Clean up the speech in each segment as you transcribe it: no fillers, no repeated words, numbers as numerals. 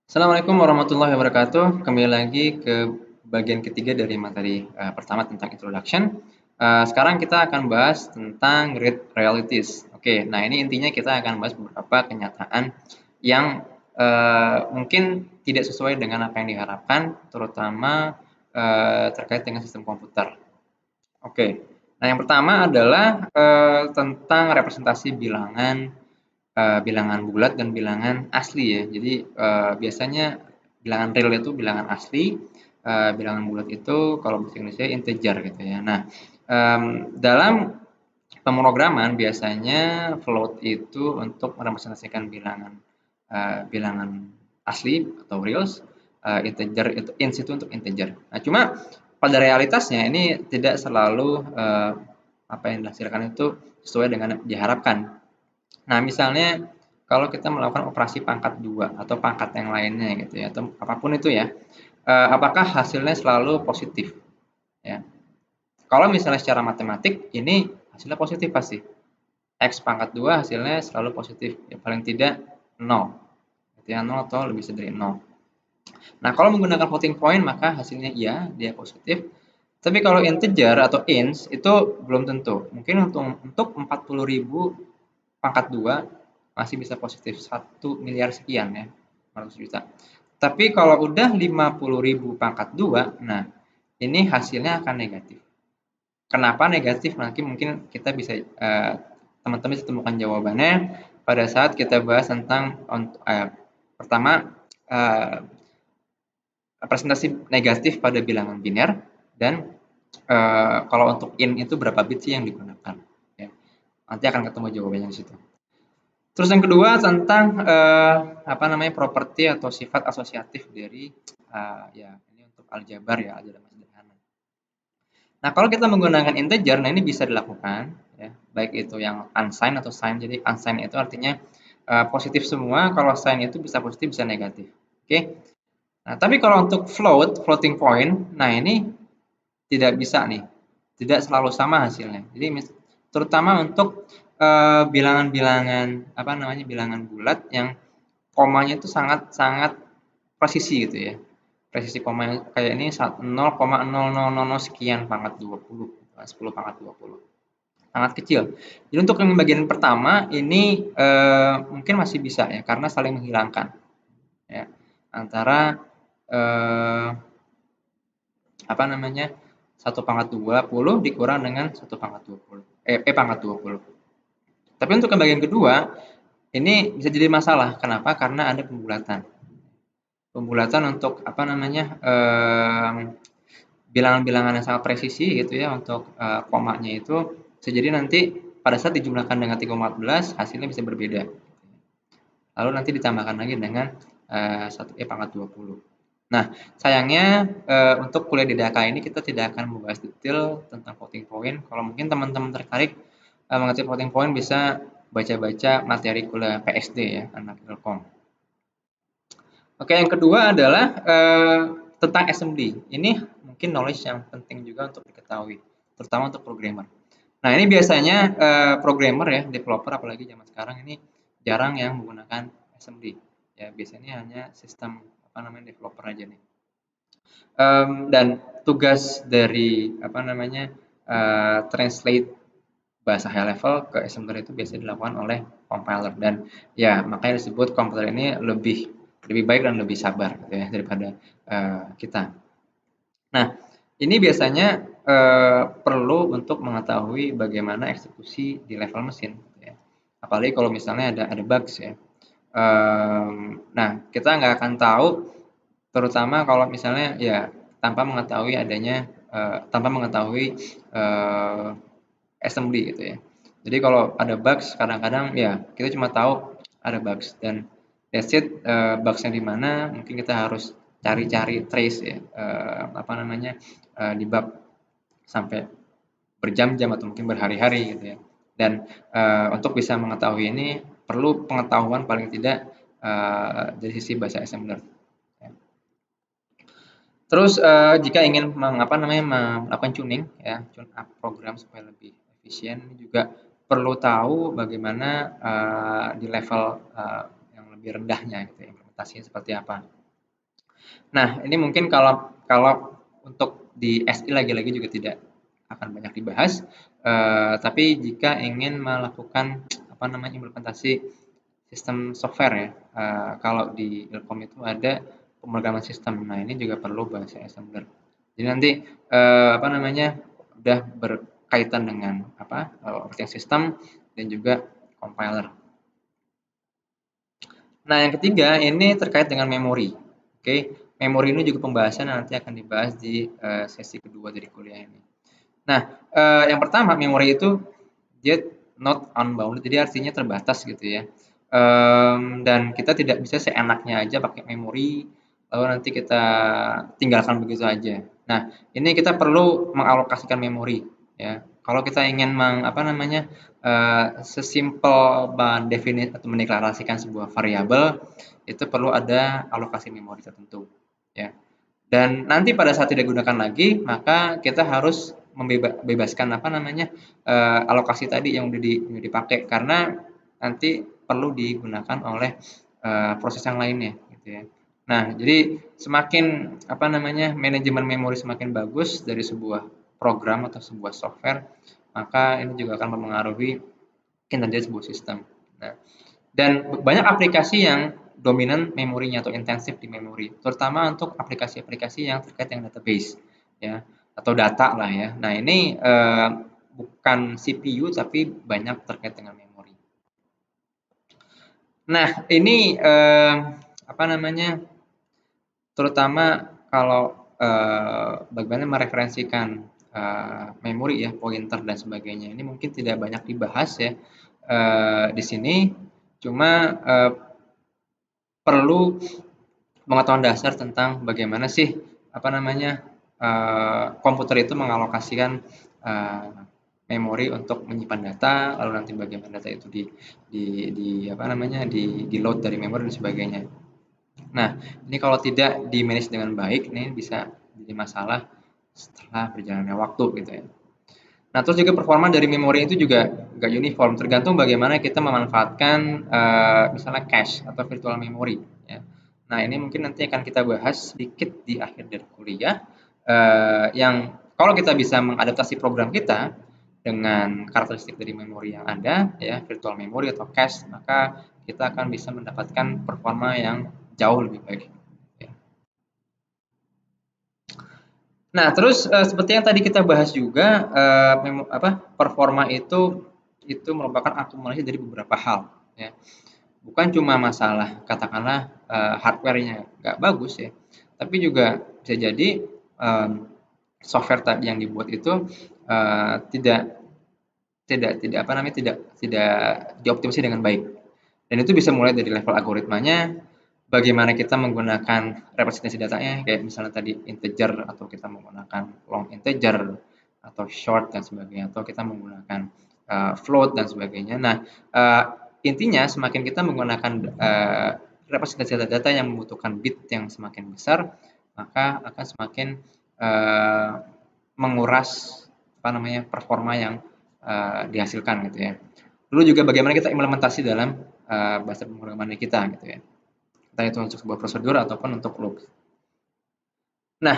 Assalamualaikum warahmatullahi wabarakatuh. Kembali lagi ke bagian ketiga dari materi pertama tentang introduction. Sekarang kita akan bahas tentang realities. Oke, nah ini intinya kita akan bahas beberapa kenyataan yang mungkin tidak sesuai dengan apa yang diharapkan, terutama terkait dengan sistem komputer. Oke, nah yang pertama adalah tentang representasi bilangan bulat dan bilangan asli ya. Jadi biasanya bilangan real itu bilangan asli, bilangan bulat itu kalau bahasa Indonesia integer gitu ya. Nah, dalam pemrograman biasanya float itu untuk merepresentasikan bilangan asli atau reals, integer itu int itu untuk integer. Nah, cuma pada realitasnya ini tidak selalu apa yang dihasilkan itu sesuai dengan yang diharapkan. Nah, misalnya kalau kita melakukan operasi pangkat 2 atau pangkat yang lainnya gitu ya, atau apapun itu ya, apakah hasilnya selalu positif ya. Kalau misalnya secara matematik ini hasilnya positif pasti. X pangkat 2 hasilnya selalu positif, ya paling tidak 0, gitu ya, 0 atau lebih dari 0. Nah, kalau menggunakan floating point maka hasilnya iya, dia positif. Tapi kalau integer atau int itu belum tentu. Mungkin untuk 40.000 pangkat 2 masih bisa positif 1 miliar sekian ya, 400 juta. Tapi kalau udah 50.000 pangkat 2, nah ini hasilnya akan negatif. Kenapa negatif? Nanti mungkin kita bisa teman-teman bisa temukan jawabannya pada saat kita bahas tentang pertama representasi negatif pada bilangan biner dan kalau untuk int itu berapa bit sih yang digunakan. Ya. Nanti akan ketemu jawabannya di situ. Terus yang kedua tentang apa namanya properti atau sifat asosiatif dari ya ini untuk aljabar ya aljabar sederhana. Nah kalau kita menggunakan integer, nah ini bisa dilakukan ya baik itu yang unsigned atau signed. Jadi unsigned itu artinya positif semua, kalau signed itu bisa positif bisa negatif. Oke. Nah tapi kalau untuk floating point, nah ini tidak bisa nih, tidak selalu sama hasilnya. Jadi terutama untuk bilangan-bilangan apa namanya bilangan bulat yang komanya itu sangat sangat presisi gitu ya. Presisi komanya kayak ini 0,0000 sekian pangkat 20, 10 pangkat 20. Sangat kecil. Jadi untuk yang bagian pertama ini mungkin masih bisa ya karena saling menghilangkan ya antara apa namanya 1 pangkat 20 dikurang dengan 1 pangkat 20 P pangkat 20. Tapi untuk yang bagian kedua ini bisa jadi masalah. Kenapa? Karena ada pembulatan. Pembulatan untuk apa namanya bilangan-bilangan yang sangat presisi gitu ya untuk komanya itu bisa jadi nanti pada saat dijumlahkan dengan 3,14 hasilnya bisa berbeda. Lalu nanti ditambahkan lagi dengan 1 pangkat 20. Nah, sayangnya untuk kuliah di DAK ini kita tidak akan membahas detail tentang floating point. Kalau mungkin teman-teman tertarik mengerti floating point bisa baca-baca materi kuliah PSD ya, anak Ilkom. Oke, yang kedua adalah tentang SMD. Ini mungkin knowledge yang penting juga untuk diketahui, terutama untuk programmer. Nah, ini biasanya programmer ya, developer apalagi zaman sekarang ini jarang yang menggunakan SMD. Ya, biasanya hanya sistem apa namanya developer aja nih. Dan tugas dari apa namanya translate bahasa high level ke assembler itu biasanya dilakukan oleh compiler dan ya makanya disebut komputer ini lebih baik dan lebih sabar gitu ya daripada kita. Nah, ini biasanya perlu untuk mengetahui bagaimana eksekusi di level mesin gitu ya. Apalagi kalau misalnya ada bugs ya. Nah, kita nggak akan tahu terutama kalau misalnya ya tanpa mengetahui adanya tanpa mengetahui assembly gitu ya. Jadi kalau ada bugs kadang-kadang ya kita cuma tahu ada bugs dan that's it bugsnya di mana mungkin kita harus cari-cari trace ya apa namanya debug sampai berjam-jam atau mungkin berhari-hari gitu ya. Dan untuk bisa mengetahui ini perlu pengetahuan paling tidak dari sisi bahasa assembler. Terus jika ingin melakukan tuning ya, tune up program supaya lebih efisien ini juga perlu tahu bagaimana di level yang lebih rendahnya gitu ya implementasinya seperti apa. Nah, ini mungkin kalau untuk di SI lagi-lagi juga tidak akan banyak dibahas, tapi jika ingin melakukan apa namanya implementasi sistem software ya, kalau di Ilkom itu ada pemrograman sistem. Nah, ini juga perlu bahasa assembler. Jadi nanti apa namanya udah berkaitan dengan apa operating system dan juga compiler. Nah, yang ketiga ini terkait dengan memori. Oke, memori ini juga pembahasan yang nanti akan dibahas di sesi kedua dari kuliah ini. Nah, yang pertama memori itu dia not unbounded, jadi artinya terbatas gitu ya. Dan kita tidak bisa seenaknya aja pakai memori, lalu nanti kita tinggalkan begitu aja. Nah, ini kita perlu mengalokasikan memori ya. Kalau kita ingin apa namanya sesimpel mendefinisi atau mendeklarasikan sebuah variabel itu perlu ada alokasi memori tertentu ya. Dan nanti pada saat tidak digunakan lagi, maka kita harus membebaskan apa namanya alokasi tadi yang udah dipakai karena nanti perlu digunakan oleh proses yang lainnya gitu ya. Nah, jadi semakin apa namanya manajemen memori semakin bagus dari sebuah program atau sebuah software, maka ini juga akan mempengaruhi kinerja sebuah sistem. Nah, dan banyak aplikasi yang dominan memorinya atau intensif di memori, terutama untuk aplikasi-aplikasi yang terkait dengan database ya atau data lah ya. Nah, ini bukan CPU tapi banyak terkait dengan memori. Nah, ini apa namanya terutama kalau bagaimana mereferensikan memori ya, pointer dan sebagainya. Ini mungkin tidak banyak dibahas ya di sini. Cuma perlu pengetahuan dasar tentang bagaimana sih apa namanya komputer itu mengalokasikan memori untuk menyimpan data, lalu nanti bagaimana data itu di apa namanya di load dari memori dan sebagainya. Nah, ini kalau tidak di manage dengan baik, ini bisa jadi masalah setelah berjalannya waktu gitu ya. Nah, terus juga performa dari memori itu juga nggak uniform, tergantung bagaimana kita memanfaatkan misalnya cache atau virtual memory. Ya. Nah, ini mungkin nanti akan kita bahas sedikit di akhir dari kuliah, yang kalau kita bisa mengadaptasi program kita dengan karakteristik dari memori yang ada, ya virtual memory atau cache, maka kita akan bisa mendapatkan performa yang jauh lebih baik. Ya. Nah, terus seperti yang tadi kita bahas juga, performa itu merupakan akumulasi dari beberapa hal, ya. Bukan cuma masalah katakanlah hardware-nya nggak bagus ya, tapi juga bisa jadi software tadi yang dibuat itu tidak tidak apa namanya tidak dioptimasi dengan baik. Dan itu bisa mulai dari level algoritmanya, bagaimana kita menggunakan representasi datanya, kayak misalnya tadi integer atau kita menggunakan long integer atau short dan sebagainya, atau kita menggunakan float dan sebagainya. Nah, intinya semakin kita menggunakan representasi data yang membutuhkan bit yang semakin besar, maka akan semakin menguras apa namanya performa yang dihasilkan gitu ya. Dulu juga bagaimana kita implementasi dalam bahasa pemrograman kita gitu ya. Entah itu untuk sebuah prosedur ataupun untuk loop. Nah,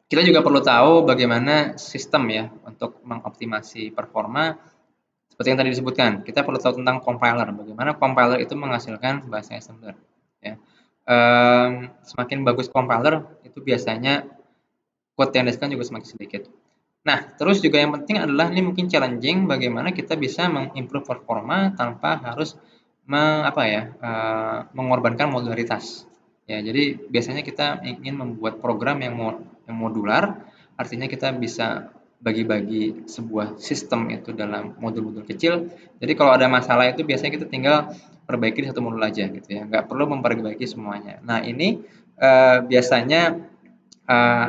kita juga perlu tahu bagaimana sistem ya untuk mengoptimasi performa seperti yang tadi disebutkan. Kita perlu tahu tentang compiler, bagaimana compiler itu menghasilkan bahasa assembler ya. Semakin bagus compiler itu biasanya code yang dihasilkan juga semakin sedikit. Nah, terus juga yang penting adalah ini mungkin challenging bagaimana kita bisa mengimprove performa tanpa harus mengorbankan modularitas. Ya, jadi biasanya kita ingin membuat program yang modular, artinya kita bisa bagi-bagi sebuah sistem itu dalam modul-modul kecil. Jadi kalau ada masalah itu biasanya kita tinggal perbaiki satu modul aja gitu ya, nggak perlu memperbaiki semuanya. Nah, ini biasanya uh,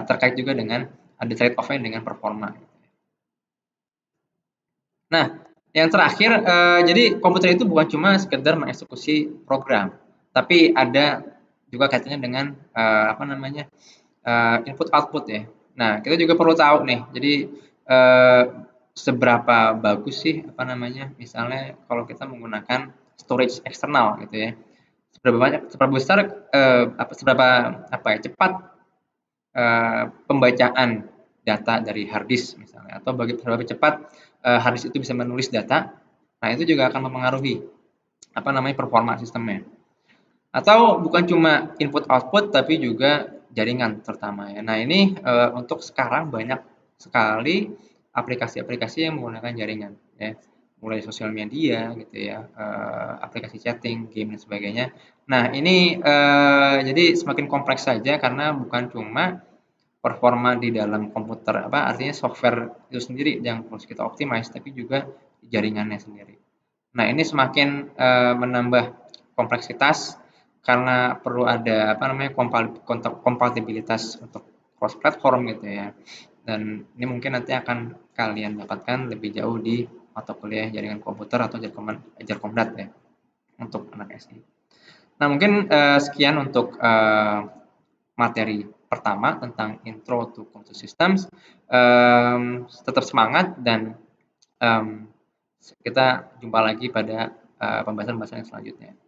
terkait juga dengan ada trade off-nya dengan performa. Nah, yang terakhir jadi komputer itu bukan cuma sekedar mengeksekusi program, tapi ada juga kaitannya dengan input output ya. Nah, kita juga perlu tahu nih. Jadi seberapa bagus sih misalnya kalau kita menggunakan storage eksternal gitu ya. Seberapa besar seberapa cepat pembacaan data dari hard disk misalnya, atau seberapa cepat hard disk itu bisa menulis data. Nah, itu juga akan mempengaruhi performa sistemnya. Atau bukan cuma input output tapi juga jaringan terutama ya. Nah, ini untuk sekarang banyak sekali aplikasi-aplikasi yang menggunakan jaringan ya. Mulai sosial media gitu ya, aplikasi chatting, game dan sebagainya. Nah, ini jadi semakin kompleks saja karena bukan cuma performa di dalam komputer artinya software itu sendiri yang harus kita optimize, tapi juga jaringannya sendiri. Nah, ini semakin menambah kompleksitas karena perlu ada kompatibilitas untuk cross platform gitu ya. Dan ini mungkin nanti akan kalian dapatkan lebih jauh di mata kuliah jaringan komputer atau Jarkomdat ya untuk anak SI. Nah, mungkin sekian untuk materi pertama tentang Intro to Computer Systems. Tetap semangat dan kita jumpa lagi pada pembahasan-pembahasan yang selanjutnya.